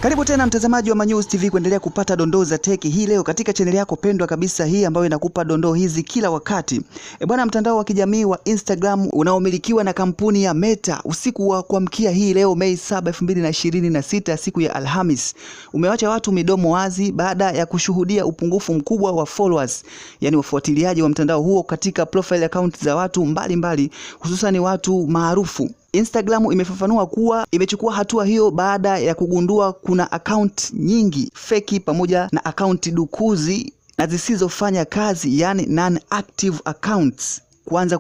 Karibu tena mtazamaji wa Manyuzi TV kuendelea kupata dondoo za teki hii leo katika chaneli yako pendwa kabisa hii ambayo inakupa dondoo hizi kila wakati. Bwana, mtandao wa kijamii wa Instagram unaomilikiwa na kampuni ya Meta usiku wa kuamkia hii leo Mei 7, 2026 siku ya Alhamis umewacha watu midomo wazi baada ya kushuhudia upungufu mkubwa wa followers, yani wafuatiliaji wa mtandao huo katika profile account za watu mbalimbali hususan watu maarufu. Instagram imefafanua kuwa imechukua hatua hiyo baada ya kugundua kuna account nyingi feki pamoja na account dukuzi na zisizofanya kazi, yani non-active accounts, kuanza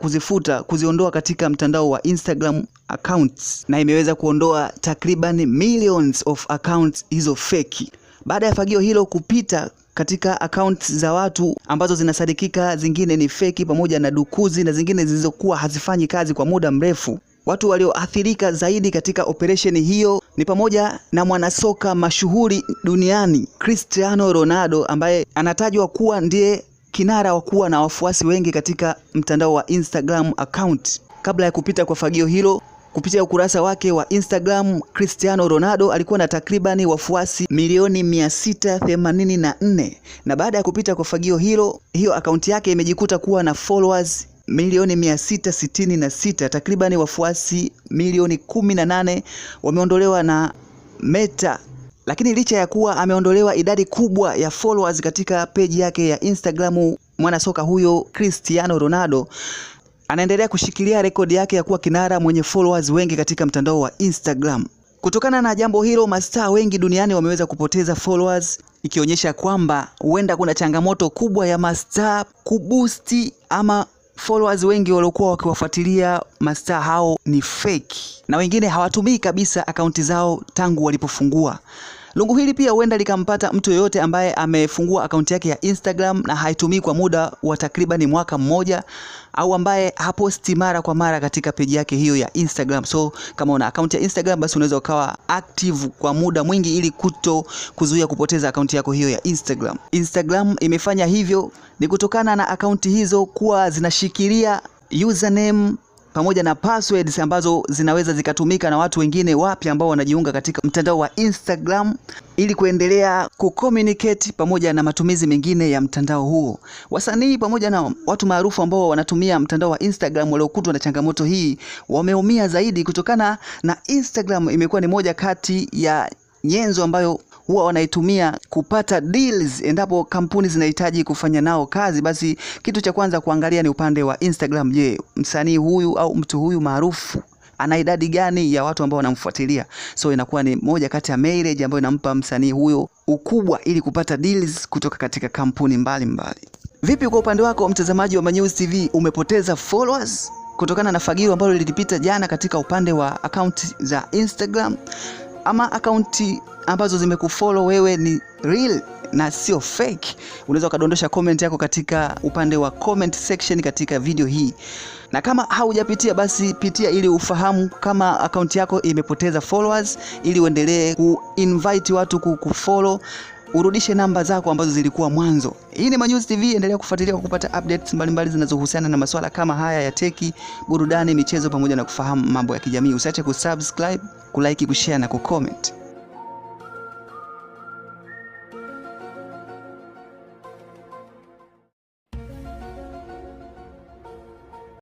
kuziondoa katika mtandao wa Instagram accounts, na imeweza kuondoa takriban millions of accounts hizo feki. Baada ya fagio hilo kupita katika accounts za watu ambazo zinasadikika zingine ni feki pamoja na dukuzi na zingine zilizokuwa hazifanyi kazi kwa muda mrefu, watu walioathirika zaidi katika operation hiyo ni pamoja na mwanasoka mashuhuri duniani Cristiano Ronaldo, ambaye anatajwa kuwa ndiye kinara wa kuwa na wafuasi wengi katika mtandao wa Instagram account. Kabla ya kupita kwa fagio hilo, kupitia ukurasa wake wa Instagram, Cristiano Ronaldo alikuwa na takribani wafuasi milioni 684, na baada ya kupita kwa fagio hilo, hiyo akaunti yake imejikuta kuwa na followers milioni 666, takribani wafuasi milioni 18 wameondolewa na Meta. Lakini licha ya kuwa ameondolewa idadi kubwa ya followers katika page yake ya Instagram, mwanasoka huyo Cristiano Ronaldo anaendelea kushikilia rekodi yake ya kuwa kinara mwenye followers wengi katika mtandao wa Instagram. Kutokana na jambo hilo, mastaa wengi duniani wameweza kupoteza followers, ikionyesha kwamba huenda kuna changamoto kubwa ya mastaa kuboosti ama followers wengi waliokuwa wakiwafuatilia mastaa hao ni fake na wengine hawatumii kabisa akaunti zao tangu walipofungua. Lungu hili pia huenda likampata mtu yoyote ambaye amefungua akaunti yake ya Instagram na haitumii kwa muda wa takriban mwaka mmoja, au ambaye haposti mara kwa mara katika page yake hiyo ya Instagram. So kama una akaunti ya Instagram, basi unaweza ukawa active kwa muda mwingi ili kuzuia kupoteza akaunti yako hiyo ya Instagram. Instagram imefanya hivyo ni kutokana na akaunti hizo kuwa zinashikilia username pamoja na passwords ambazo zinaweza zikatumika na watu wengine wapya ambao wanajiunga katika mtandao wa Instagram ili kuendelea kucommunicate pamoja na matumizi mengine ya mtandao huo. Wasanii pamoja na watu maarufu ambao wanatumia mtandao wa Instagram waliokutwa na changamoto hii wameumia zaidi, kutokana na Instagram imekuwa ni moja kati ya nyenzo ambayo huwa wanaitumia kupata deals endapo kampuni zinahitaji kufanya nao kazi. Basi kitu cha kwanza kuangalia ni upande wa Instagram. Je, msanii huyu au mtu huyu maarufu ana idadi gani ya watu ambao wanamfuatilia? So inakuwa ni moja kati ya mileage ambayo inampa msanii huyo ukubwa ili kupata deals kutoka katika kampuni mbalimbali. Vipi kwa upande wako mtazamaji wa Manyuzi TV, umepoteza followers kutokana na fagio ambalo lilipita jana katika upande wa account za Instagram, ama akaunti ambazo zimekufollow wewe ni real na sio fake? Unaweza ukadondosha comment yako katika upande wa comment section katika video hii, na kama haujapitia basi pitia ili ufahamu kama akaunti yako imepoteza followers, ili uendelee kuinvite watu kufollow, urudishe namba zako ambazo zilikuwa mwanzo. Hii ni Manyuzi TV, endelea kufuatilia kwa kupata updates mbalimbali zinazohusiana na masuala kama haya ya teki, burudani, michezo pamoja na kufahamu mambo ya kijamii. Usiache kusubscribe, kulike, kushare na kucomment.